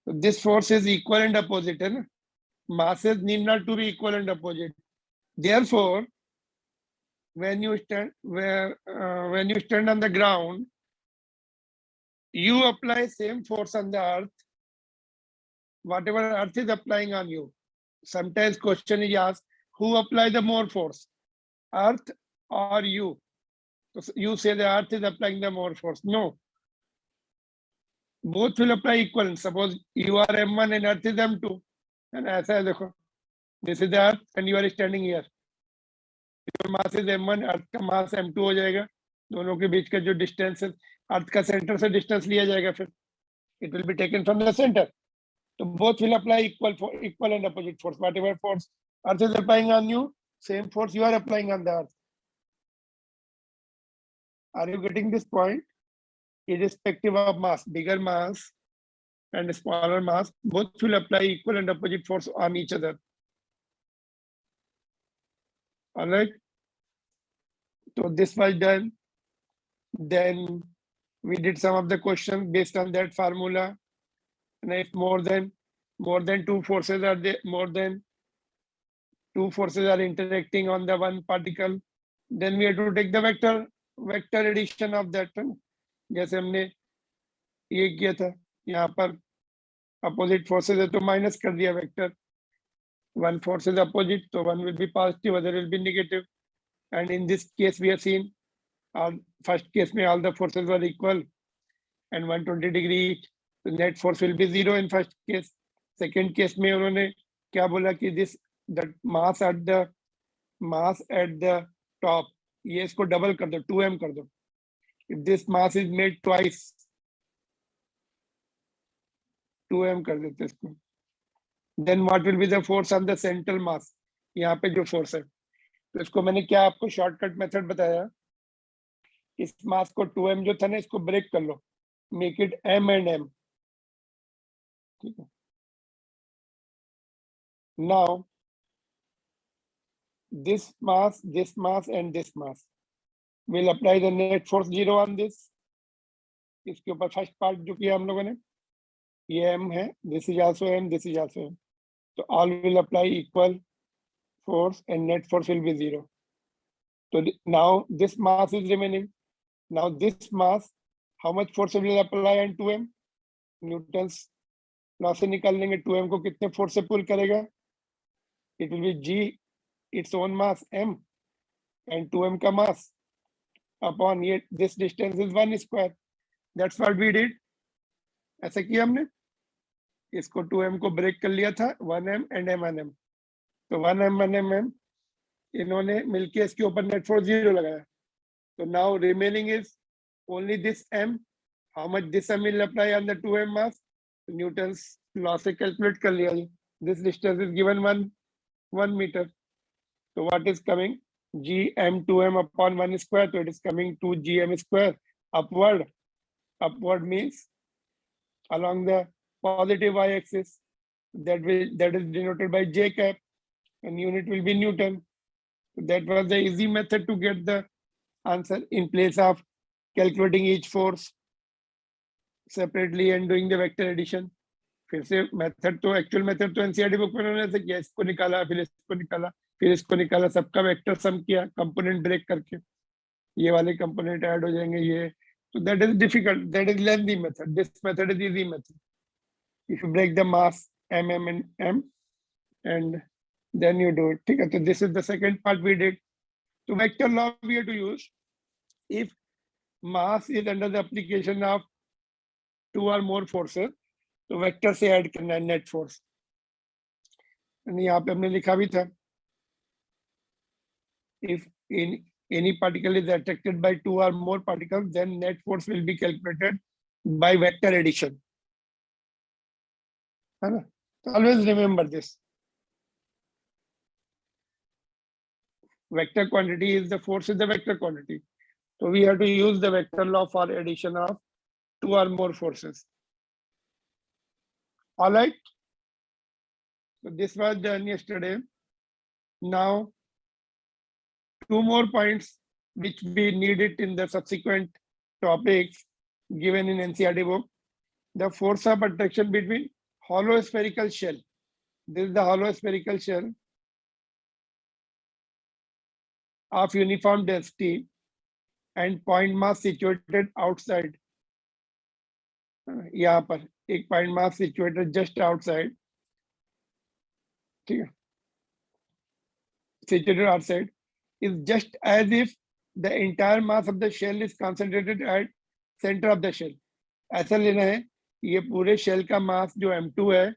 So this force is equal and opposite, है ना? Masses need not to be equal and opposite. Therefore, when you stand on the ground, you apply same force on the earth, whatever earth is applying on you. Sometimes question is asked, who apply the more force, earth or you? So you say the earth is applying the more force. No, both will apply equal. Suppose you are M1 and earth is M2, and ऐसा है देखो, this is the earth and you are standing here. Your mass is M1, अर्थ का मास M2 हो जाएगा. दोनों के बीच का जो डिस्टेंस है, अर्थ का सेंटर से डिस्टेंस लिया जाएगा, फिर it will be taken from the center. So both will apply equal and opposite force. Whatever force earth is applying on you, same force you are applying on the earth. Are you getting this point? Irrespective of mass, bigger mass and smaller mass, both will apply equal and opposite force on each other. All right. So this was done. Then we did some of the questions based on that formula. And if more than two forces are there, more than two forces are interacting on the one particle, then we have to take the vector addition of that. जैसे हमने ये किया था, यहाँ पर opposite forces है तो minus कर दिया vector. One force is opposite, so one will be positive, other will be negative. And in this case, we have seen first case में all the forces were equal and 120 degree each. The net force will be 0 in first case. Second case में उन्होंने क्या बोला कि the mass at the top, ये इसको double कर दो, 2m कर दो. If this mass is made twice, 2m कर देते इसको. Then what will be the force on the central mass? यहाँ पे जो force है, तो इसको मैंने क्या आपको shortcut method बताया. इस mass को 2m जो था ना, इसको break कर लो, make it m and m. ठीक है. Now this mass and this mass will apply the net force 0 on this. इसके ऊपर first part जो किया हम लोगों ने, ये m है, this is also m, this is also m. So all will apply equal force and net force will be 0. So now this mass is remaining. Now this mass, how much force will apply on 2m? Newton's law से निकाल लेंगे 2m को कितने force से pull करेगा? It will be g, its own mass m, and 2m का mass upon this distance is 1 square. That's what we did. ऐसा किया हमने. इसको 2m को break कर लिया था, 1m and m. तो 1m and m इन्होंने मिलके इसके ऊपर net force 0 लगाया. So now remaining is only this m. How much this m will apply on the 2m mass? Newton's law से calculate कर लिया. This distance is given 1 meter. So what is coming? Gm 2m upon 1 square. So it is coming to gm square upward. Upward means along the positive y-axis. That is denoted by J cap, and unit will be Newton. That was the easy method to get the answer in place of calculating each force separately and doing the vector addition. फिर से method तो actual method तो NCERT book में उन्होंने ऐसे किया, इसको निकाला, फिर इसको निकाला, फिर इसको निकाला, सबका वेक्टर सम किया, कंपोनेंट ब्रेक करके, ये वाले कंपोनेंट ऐड हो जाएंगे ये. So that is difficult, that is lengthy method. This method is easy method. If you break the mass m and m, and then you do it. ठीक है, तो this is the second part we did. So vector law we have to use if mass is under the application of 2 or more forces. तो vector से add करना है net force. यहाँ पे हमने लिखा भी था, if any particle is attracted by 2 or more particles, then net force will be calculated by vector addition. है ना? Always remember this. Vector quantity is the force is the vector quantity. So we have to use the vector law for addition of 2 or more forces. All right. So this was done yesterday. Now, 2 more points which we needed in the subsequent topics given in NCERT book. The force of attraction between hollow spherical shell. This is the hollow spherical shell of uniform density and point mass situated outside. यहाँ पर एक point mass situated just outside. ठीक है, situated outside is just as if the entire mass of the shell is concentrated at center of the shell. ऐसा लेना है ये पूरे शेल का मास जो m2 है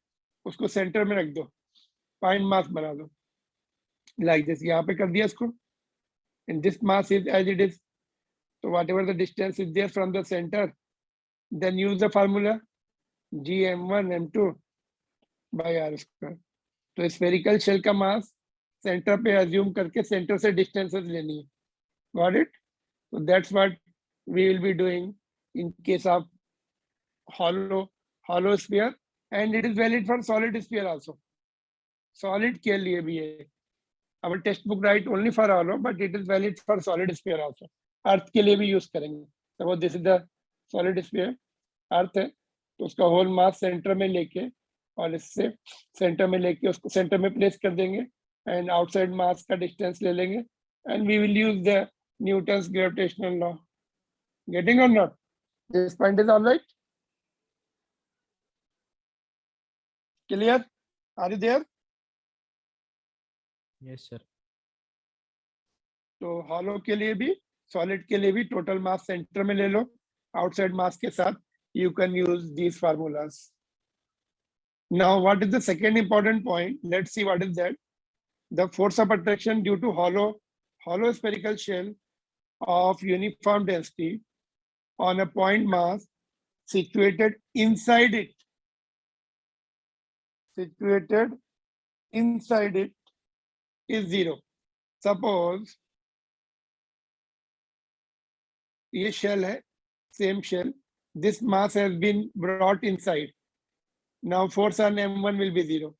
उसको सेंटर में रख दो, पॉइंट मास बना दो, लाइक दिस. यहाँ पे कर दिया इसको, and this mass is as it is. So whatever the distance is there from the center, then use the formula gm1 m2 by r square. तो स्फेरिकल शेल का mass centre पे assume करके centre से distances लेनी है. Got it? So that's what we will be doing in case of hollow sphere, and it is valid for solid sphere also. Solid के लिए भी है. Our textbook write only for hollow, but it is valid for solid sphere also. अर्थ के लिए भी use करेंगे. Suppose this is the solid sphere, अर्थ है तो उसका होल मास सेंटर में लेके और इससे सेंटर में लेके उसको सेंटर में प्लेस कर देंगे एंड आउटसाइड मास का डिस्टेंस ले लेंगे and we will use the Newton's gravitational law. Getting or not? This point is alright? Clear? Are you there? Yes sir. तो हॉलो के लिए भी सॉलिड के लिए भी टोटल मास सेंटर में ले लो आउटसाइड मास के साथ. You can use these formulas. Now, what is the second important point? Let's see what is that. The force of attraction due to hollow spherical shell of uniform density on a point mass situated inside it. Situated inside it is 0. Suppose ये shell है, same shell. This mass has been brought inside. Now force on m1 will be 0.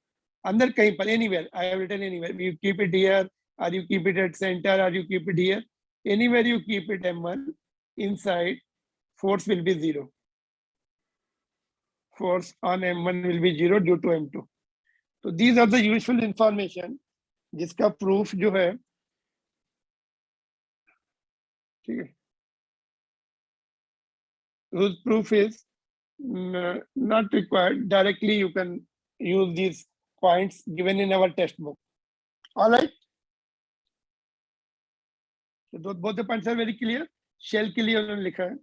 अंदर कहीं पर, anywhere, I have written anywhere. You keep it here, or you keep it at center, or you keep it here. Anywhere you keep it m1 inside, force will be 0. Force on m1 will be 0 due to m2. So these are the useful information जिसका proof जो है, ठीक है, whose proof is not required. Directly you can use these points given in our textbook. All right. So both the points are very clear. Shell के लिए उन्होंने लिखा है.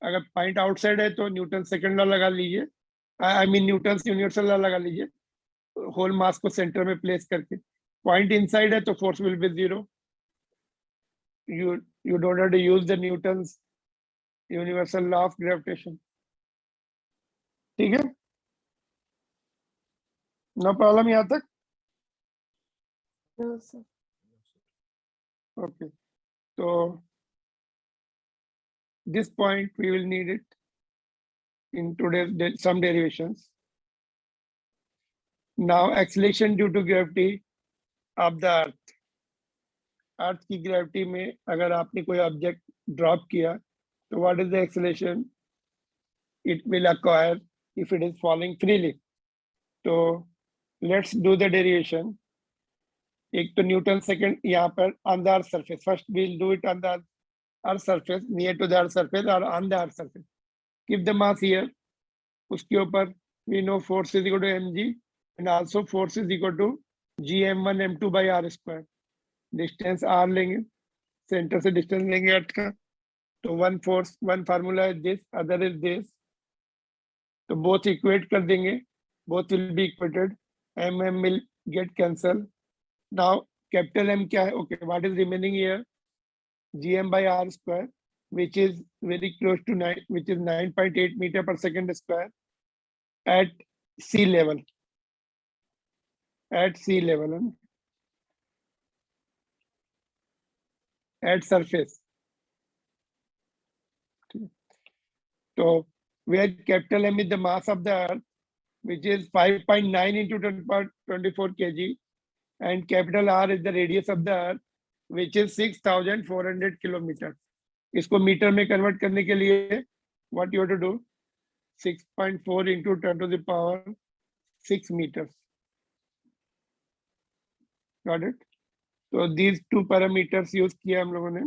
अगर पॉइंट आउटसाइड है तो न्यूटन सेकंड लॉ लगा लीजिए. I mean Newton universal law लगा लीजिए होल मास को सेंटर में प्लेस करके. पॉइंट इनसाइड है तो force will be 0. You don't have to use the Newton's universal law of gravitation. ठीक है? No problem यहाँ तक? No, sir. Okay. So this point we will need it in today's some derivations. Now acceleration due to gravity of the earth. अर्थ की gravity में अगर आपने कोई object drop किया तो what is the acceleration it will acquire if it is falling freely. तो let's do the derivation. एक तो न्यूटन सेकंड यहाँ पर on the earth surface. First we will do it on the earth surface, near to the earth surface or on the earth surface. Keep the mass here. उसके ऊपर we know force is equal to mg and also force is equal to gm1 m2 by r square. Distance r लेंगे, centre से distance लेंगे अर्थ का. तो one force, one formula is this, other is this. तो both equate कर देंगे, both will be equated. m will get cancel. Now capital M क्या है? Okay, what is remaining here? gm by r square, which is very close to 9, which is 9.8 meter per second square at sea level. At sea level. At surface. So where capital M is the mass of the earth, which is 5.9 into 10^24 kg, and capital R is the radius of the earth, which is 6,400 kilometers. इसको metre में convert करने के लिए what you have to do, 6.4 into 10 to the power 6 meters. Got it? So these two parameters use किया हम लोगों ने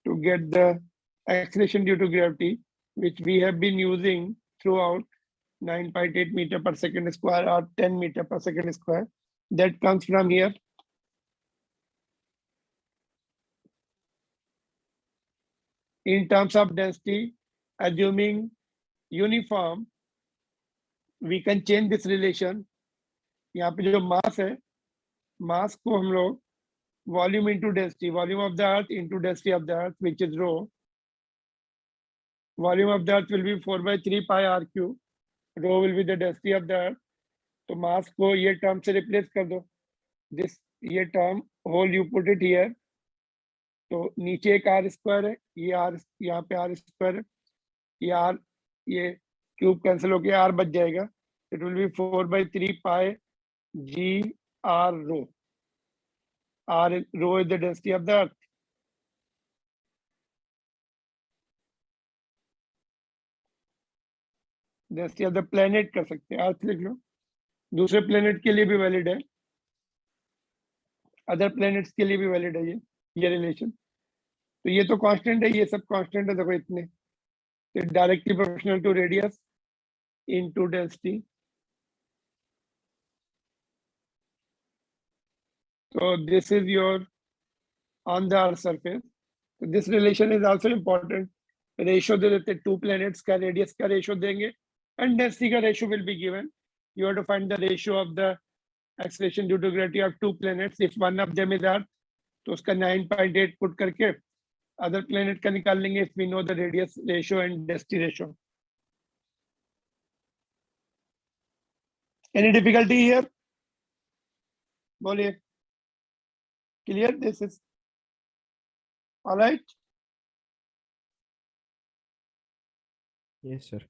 to get the acceleration due to gravity, which we have been using throughout 9.8 meter per second square or 10 meter per second square. That comes from here. In terms of density, assuming uniform, we can change this relation. यहाँ पे जो mass है, mass को हम लोग volume into density, volume of the earth into density of the earth, which is rho. Volume of the earth will be 4/3 pi r cube. Rho will be the density of the earth. तो mass को ये term से replace कर दो. This ये term whole you put it here. तो नीचे एक r square है, ये r यहाँ पे r square है, ये r ये क्यूब कैंसिल होके r बच जाएगा. It will be 4/3 pi g r rho. Rho is the density of the earth. Density of the planet कर सकते हैं, अर्थ लिख लो. दूसरे प्लेनेट के लिए भी वैलिड है, अदर प्लेनेट्स के लिए भी वैलिड है ये रिलेशन. तो ये तो कांस्टेंट है, ये सब कांस्टेंट है. देखो इतने directly proportional to radius into density. So this is your on the earth surface. So this relation is also important. Ratio दे देते, two planets का radius का ratio देंगे and density का ratio will be given. You have to find the ratio of the acceleration due to gravity of two planets. If one of them is earth, तो उसका 9.8 put करके other planet का निकाल लेंगे if we know the radius ratio and density ratio. Any difficulty here? बोलिए. Clear? This is all right. Yes, sir.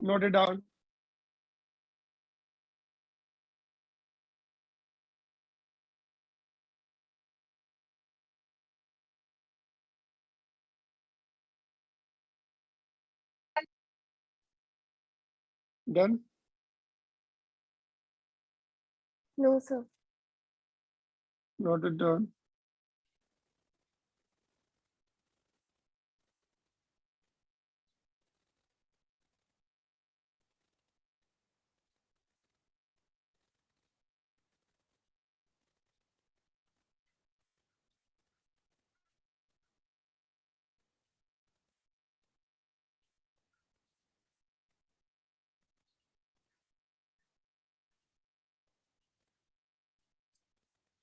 Note it down. Done? No, sir. Note it down.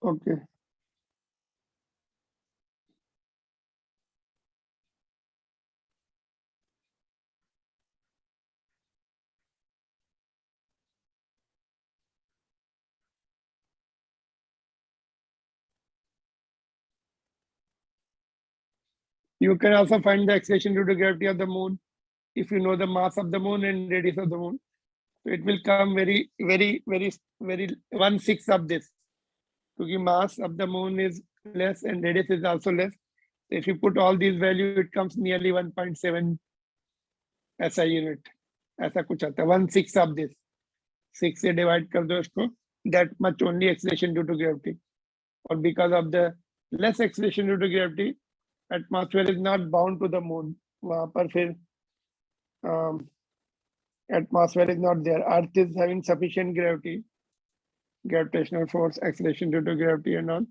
Okay. You can also find the acceleration due to gravity of the moon if you know the mass of the moon and radius of the moon. So it will come very 1/6 of this. Because mass of the moon is less and radius is also less. So if you put all these values, it comes nearly 1.7 SI unit. ऐसा कुछ आता है. 1/6 of this. 6 से divide कर दो इसको. That much only acceleration due to gravity. Or because of the less acceleration due to gravity, atmosphere is not bound to the moon. वहाँ पर फिर atmosphere is not there. Earth is having sufficient gravity, gravitational force, acceleration due to gravity and all.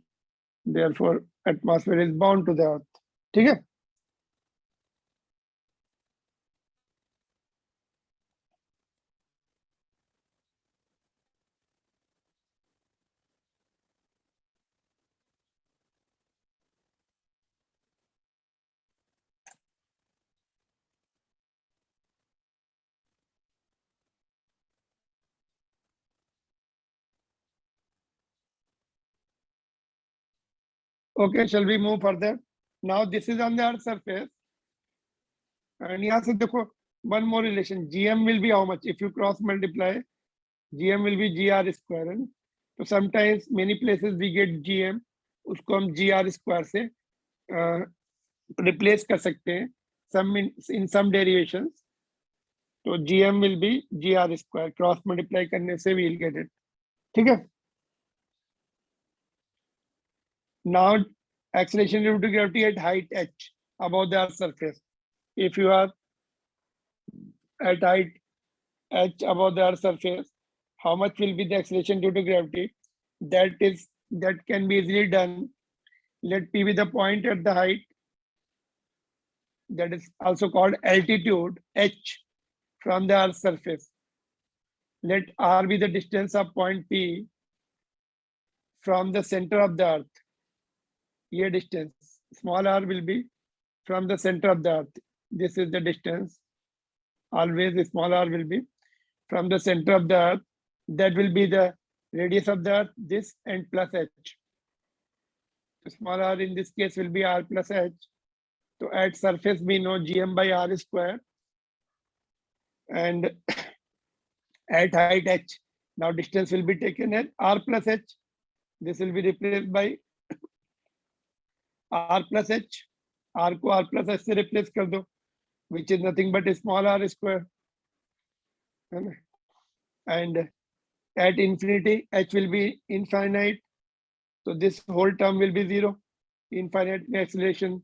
Therefore, atmosphere is bound to the earth. ठीक है? Okay, shall we move further? Now this is on the earth surface. And यहाँ से देखो, one more relation. GM will be how much? If you cross multiply, GM will be GR square. तो sometimes many places we get GM, उसको हम GR square से replace कर सकते हैं some in some derivations. तो GM will be GR square, cross multiply करने से we'll get it. ठीक है. Now acceleration due to gravity at height h above the earth's surface. If you are at height h above the earth's surface, how much will be the acceleration due to gravity? That can be easily done. Let P be the point at the height, that is also called altitude h from the earth's surface. Let R be the distance of point P from the center of the earth. Here distance, small r will be from the center of the earth. This is the distance. Always small r will be from the center of the earth. That will be the radius of the earth, this and plus h. Small r in this case will be r plus h. So at surface we know GM by r square. And at height h, now distance will be taken as r plus h. This will be replaced by r plus h. R को r plus h से replace कर दो, which is nothing but a small r square. And at infinity, h will be infinite. So this whole term will be zero. Infinite acceleration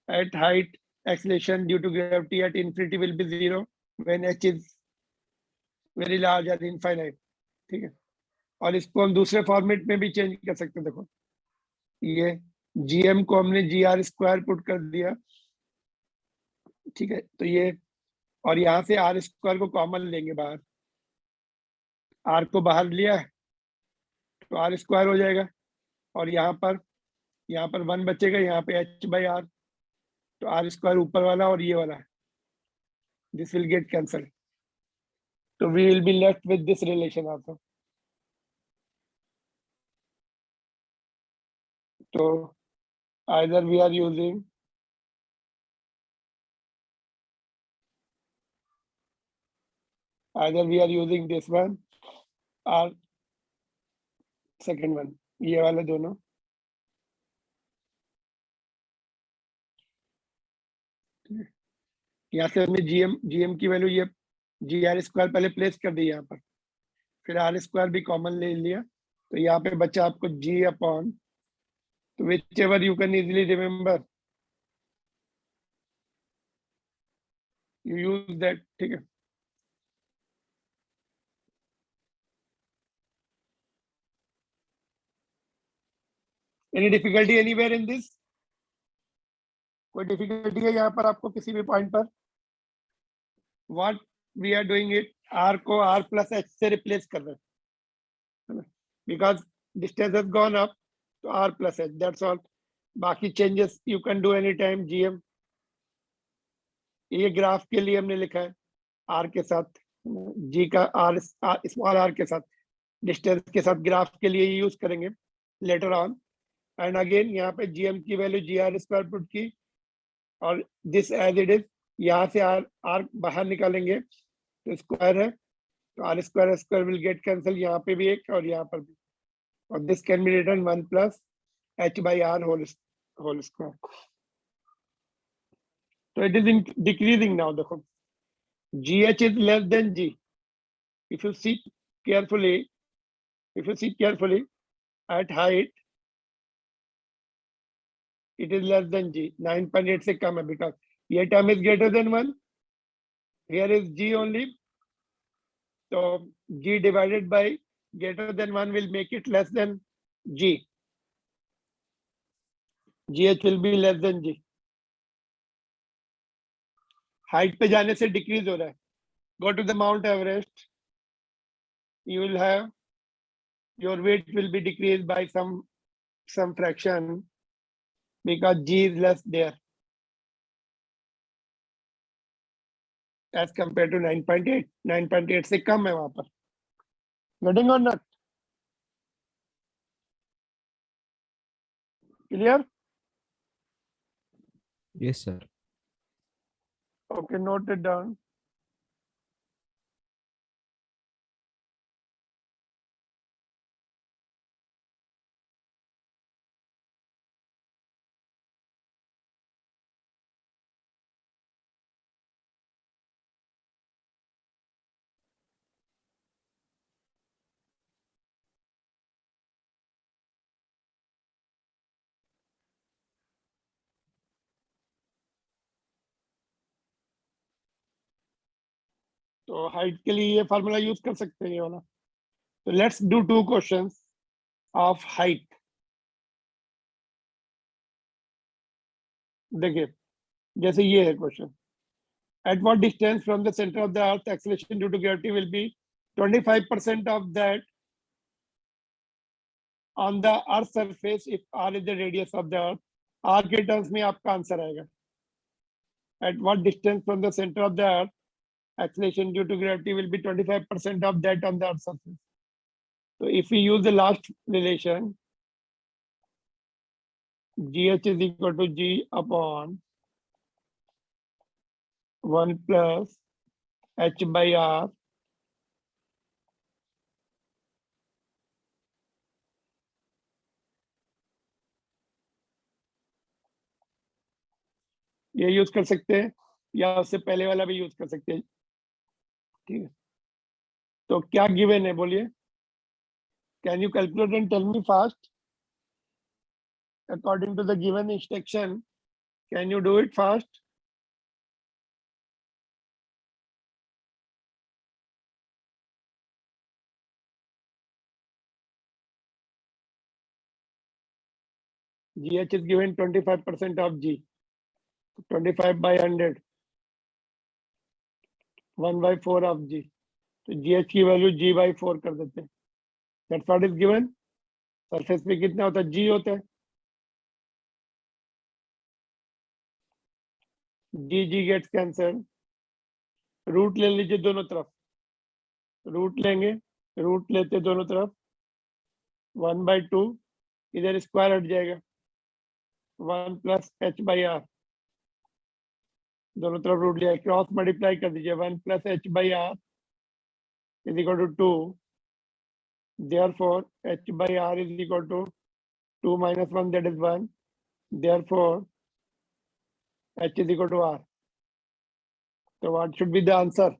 at height, acceleration due to gravity at infinity will be zero when h is very large and infinite. ठीक है. और इसको हम दूसरे format में भी change कर सकते हैं. देखो ये GM को हमने GR स्क्वायर पुट कर दिया. ठीक है. तो ये और यहाँ से R स्क्वायर को कॉमन लेंगे बाहर. R को बाहर लिया तो R स्क्वायर हो जाएगा. और यहाँ पर 1 बचेगा. यहाँ पे h by r. तो R स्क्वायर ऊपर वाला और ये वाला, दिस विल गेट कैंसल. तो we will be left with this relation also. तो either we are using this one or second one, ये वाले दोनों. यहाँ से हमने GM की वैल्यू ये GR स्क्वायर पहले प्लेस कर दी यहाँ पर, फिर R स्क्वायर भी कॉमन ले लिया. तो यहाँ पे बचा आपको G अपॉन, तो whichever you can easily remember you use that. ठीक है. Any difficulty anywhere in this? कोई डिफिकल्टी है यहाँ पर आपको किसी भी पॉइंट पर? What we are doing it, R को R प्लस h से रिप्लेस कर रहे हैं because distance has gone up. तो R plus h, that's all. बाकी changes you can do any time. GM ये ग्राफ के लिए हमने लिखा है R के साथ, G का R स्मॉल r के साथ डिस्टेंस के साथ ग्राफ के लिए यूज करेंगे लेटर ऑन. एंड अगेन यहाँ पे GM की वैल्यू GR स्क्वायर पुट की और दिस एज इट इज. यहाँ से R बाहर निकालेंगे तो स्क्वायर है. तो R square will get cancel. यहाँ पे भी एक और यहाँ पर भी. और this can be written 1 plus h by r whole square. तो इट इज डिक्रीजिंग नाउ. देखो GH is less than G. If you see carefully, at height, it is less than G. 9.8 से कम है because ये term is greater than 1. Here is G only. So G divided by greater than 1 will make it less than G. GH will be less than G. Height पे जाने से decrease हो रहा है. Go to the Mount Everest. You will have your weight will be decreased by some fraction because G is less there as compared to 9.8. 9.8 से कम है वहां पर. Getting or not? Clear? Yes, sir. Okay, note it down. तो height के लिए ये formula use कर सकते हैं ये वाला। तो let's do 2 questions of height. देखिए जैसे ये है question, at what distance from the center of the earth acceleration due to gravity will be 25% of that on the earth surface if r is the radius of the earth। r के terms में आपका answer आएगा। at what distance from the center of the earth acceleration due to gravity will be 25% of that on the earth surface। so if we use the last relation, gh is equal to g upon 1 plus h by r, ये use कर सकते हैं या उससे पहले वाला भी use कर सकते हैं। ठीक है, तो क्या गिवन है बोलिए? Can you calculate and tell me fast according to the given instruction? Can you do it fast? GH is given 25% of G, 25 by 100, 1 by 4 of G। तो GH की वैल्यू G by 4 कर देते हैं। That's what is given। Surface पे कितना होता है? G होता है। G gets cancelled। रूट ले लीजिए दोनों तरफ, रूट लेंगे, रूट लेते दोनों तरफ, 1 by 2, इधर स्क्वायर हट जाएगा, 1 plus h by r, दोनों तरफ रूट लिया, क्रॉस मल्टीप्लाई कर दीजिए, 1 plus h by r is equal to 2। Therefore, h by r is equal to 2 minus 1, that is 1। Therefore, h is equal to r। So what should be the answer?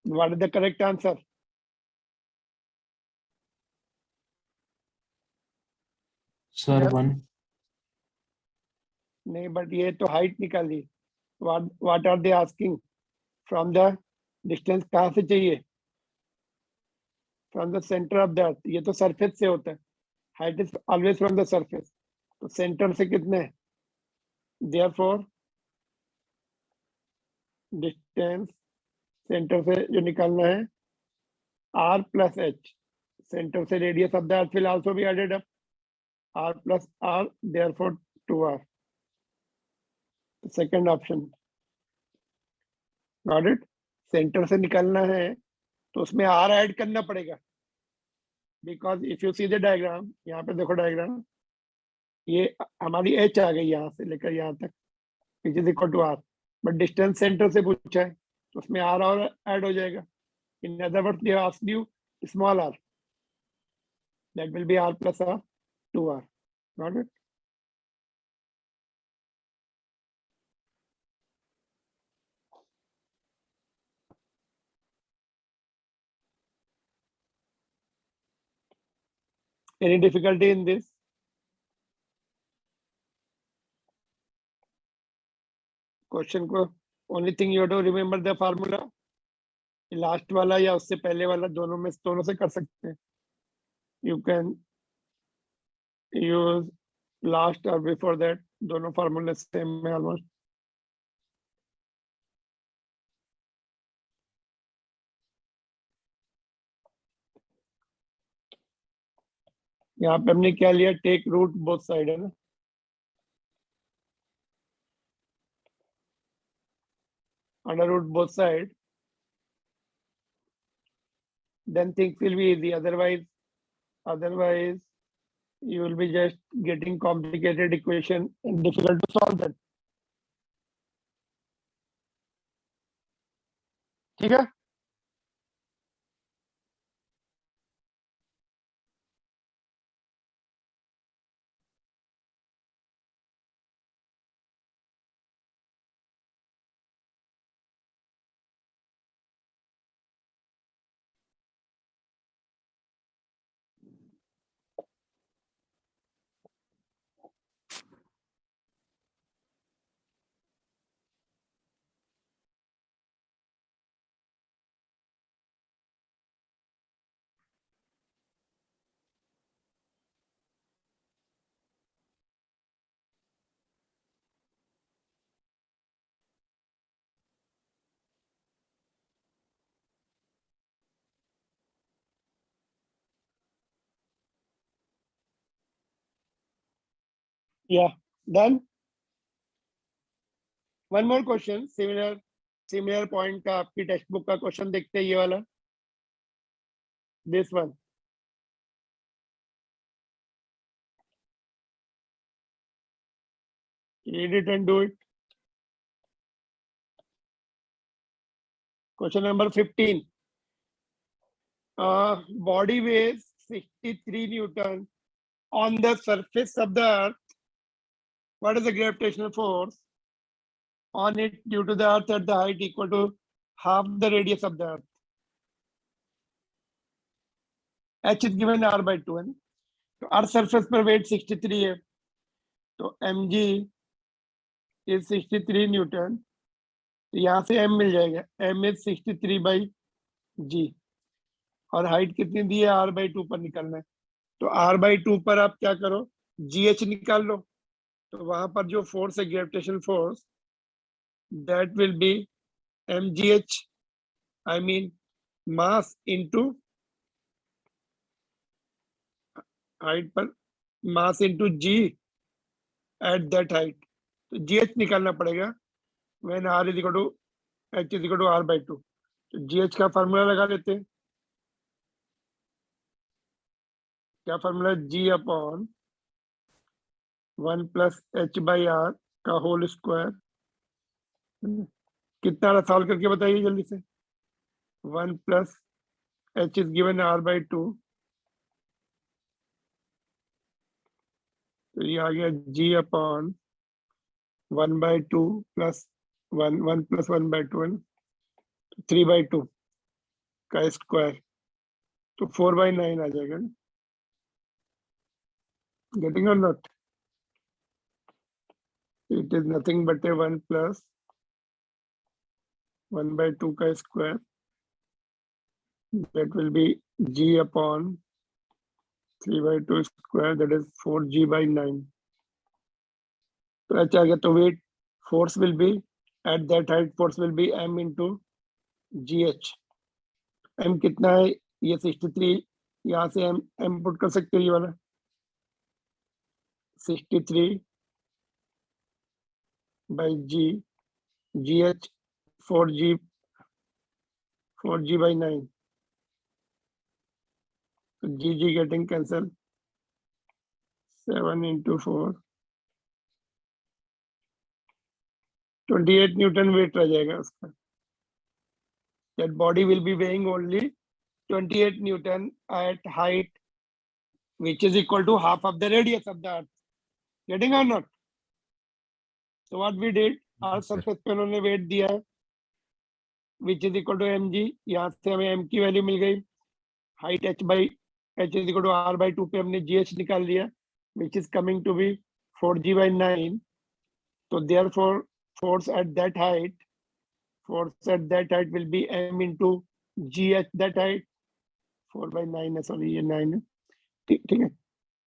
What is the correct answer? Sir, Yes. 1. नहीं, but ये तो height निकाली। What are they asking? From the distance कहाँ से चाहिए? From the center of the earth। ये तो surface से होता है। Height is always from the surface। तो सेंटर से कितने? Therefore, distance सेंटर से जो निकालना है r plus h, सेंटर से radius of the earth will also be added up, r plus r, therefore 2r। Second option, got it. Centre से निकालना है तो उसमें r ऐड करना पड़ेगा, because if you see the diagram, यहाँ पे देखो डायग्राम, ये हमारी h आ गई यहाँ से लेकर यहाँ तक, which is equal to r, but distance centre से पूछा है तो उसमें r और ऐड हो जाएगा। In other words they asked you small r, that will be r plus r, 2r। Got it. Any difficulty in this? Question को only thing you have to remember the formula. Last वाला या उससे पहले वाला, दोनों से कर सकते हैं। यू कैन यूज लास्ट और बिफोर दैट, दोनों फार्मूले सेम है ऑलमोस्ट। यहाँ पे हमने क्या लिया? टेक रूट बोथ साइड, है ना। Under root both side, then things will be easy। Otherwise you will be just getting complicated equation and difficult to solve that। ठीक है। Yeah, done. One more question, similar point का आपकी text book का question देखते हैं, ये वाला, this one. Read it and do it. Question number 15. Body weighs 63 Newton on the surface of the earth. What is the gravitational force on it due to the earth at the height equal to half the radius of the earth? H is given R by 2 है ना, तो earth surface पर wait 63 है, तो mg is 63 Newton, तो यहाँ से m मिल जाएगा, m is 63 by g, और हाइट कितनी दी है, r by 2 पर निकलना है, तो r by 2 पर आप क्या करो, gh निकाल लो, तो वहां पर जो फोर्स है gravitational force, that will be mgh, I mean mass into height पर mass into g at that height, तो gh निकालना पड़ेगा when r is equal to h is equal to r by 2, तो gh का formula लगा लेते हैं, क्या formula, g upon 1 plus h by r का होल स्क्वायर, कितना रहा सॉल्व करके बताइए जल्दी से, 1 plus h is given r by 2, तो ये आ गया g upon 1 by 2 plus 1 plus 1 by 2 3 by 2 का स्क्वायर, तो 4 by 9 आ जाएगा, getting or not, it is nothing but A 1 plus 1 by 2 का square, that will be g upon 3 by 2 square, that is 4g by 9, तो अच्छा आ गया, तो weight force will be eight that height, force will be m into gh, m कितना है, ये 63, यहाँ से m पुट कर सकते हैं, ये वाला 63 by g, gh 4g by 9, so g getting cancelled, 7 into 4, 28 Newton wait रह जाएगा उसका, that body will be weighing only 28 Newton at height, which is equal to half of the radius of the earth. Getting or not? So what we did, earth surface पे उन्होंने weight दिया है, which is equal to mg, यहाँ से हमें m की value मिल गई, height h is equal to r by 2 पे हमने gh निकाल लिया, which is coming to be 4g by 9, so therefore force at that height will be m into g at that height, 4 by 9 है, sorry ये 9 है, ठीक है,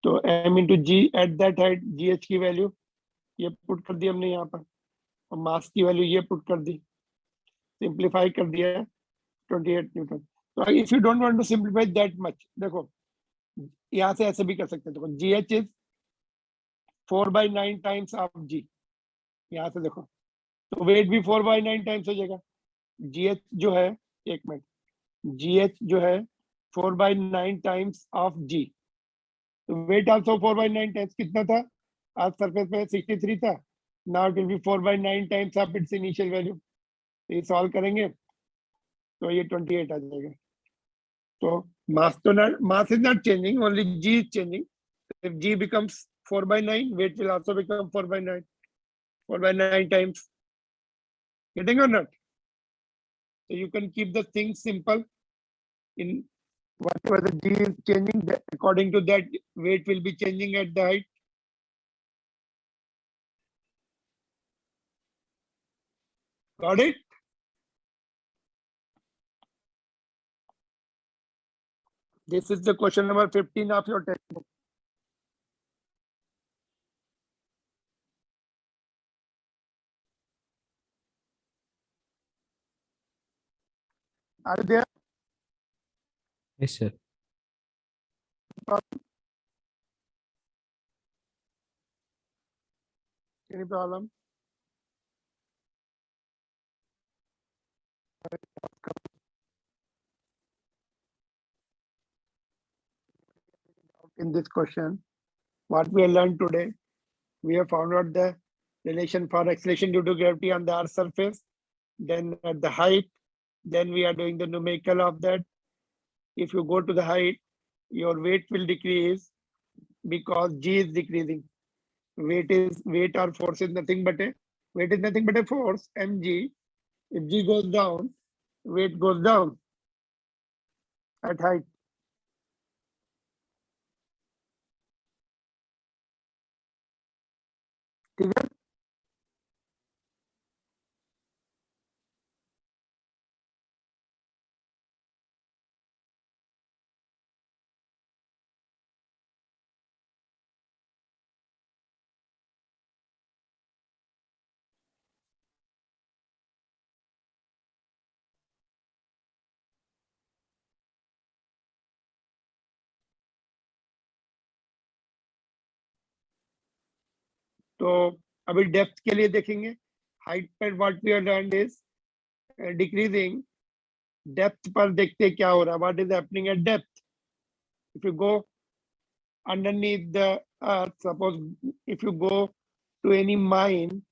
तो m into g at that height, gh की value ये put कर दी हमने यहाँ पर, और मास की वैल्यू ये पुट कर दी, सिंप्लीफाई कर दिया 28 न्यूटन। तो if you don't want to simplify that much, देखो यहाँ से ऐसे भी कर सकते हैं, देखो gh is 4 by 9 times of g, यहाँ से देखो तो वेट भी 4 by 9 टाइम्स हो जाएगा, gh जो है, एक मिनट, gh जो है 4 by 9 टाइम्स ऑफ g, तो वेट आल्सो 4 by 9 टाइम्स, कितना था, आज सरफेस पे 63 था, now it will be 4 by 9 times of its initial value, तो ये सॉल्व करेंगे तो ये 28 आ जाएगा, तो मास तो not, mass is not changing, only g is changing, if g becomes 4 by 9, weight will also become 4 by 9, 4 by 9 times, getting or not? So you can keep the things simple, in whatever the g is changing, according to that weight will be changing at the height. Got it? This is the question number 15 of your textbook. Are there? Yes, sir. Any problem? In this question, what we have learned today, we have found out the relation for acceleration due to gravity on the Earth's surface, then at the height, then we are doing the numerical of that. If you go to the height, your weight will decrease because g is decreasing. Weight or force is nothing but a force, mg. If g goes down, weight goes down at height. ठीक है? तो अभी depth के लिए देखेंगे. Height पर what we have learned is decreasing. Depth पर देखते क्या हो रहा है. What is happening at depth. If you go underneath the earth, suppose if you go to any mine,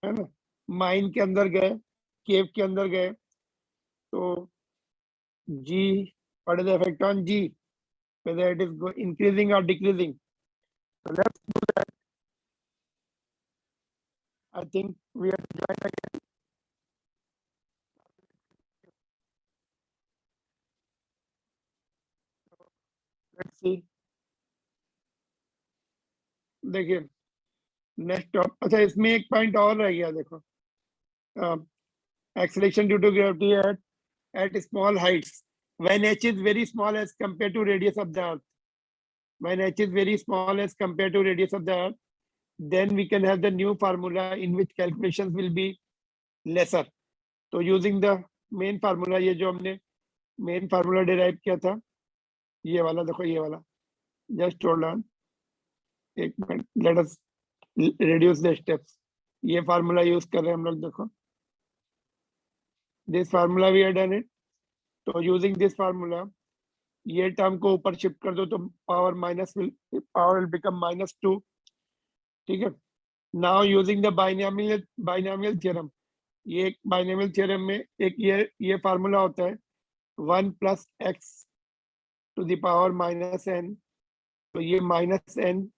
है ना, माइन के अंदर गए, केव के अंदर गए, तो g, what is the effect on g, whether it is increasing or decreasing. So let's do that. I think we have to join again. Let's see. देखिए नेक्स्ट. अच्छा, इसमें एक पॉइंट और रह गया. देखो, acceleration due to gravity at small heights, when h is very small as compared to radius of the earth. When h is very small as compared to radius of the earth, then we can have the new formula in which calculations will be lesser. तो using the main formula, ये जो हमने main formula derive किया था, ये वाला देखो, ये वाला. Just hold on. एक minute, let us reduce the steps. ये formula use कर रहे हैं हम लोग. देखो, this formula we have done it. तो using this formula, ये टर्म को ऊपर शिफ्ट कर दो तो पावर विल बिकम -2. ठीक है. Now using the binomial theorem. ये बाइनोमियल थ्योरम में एक ये फार्मूला होता है 1 + x⁻n. तो ये -n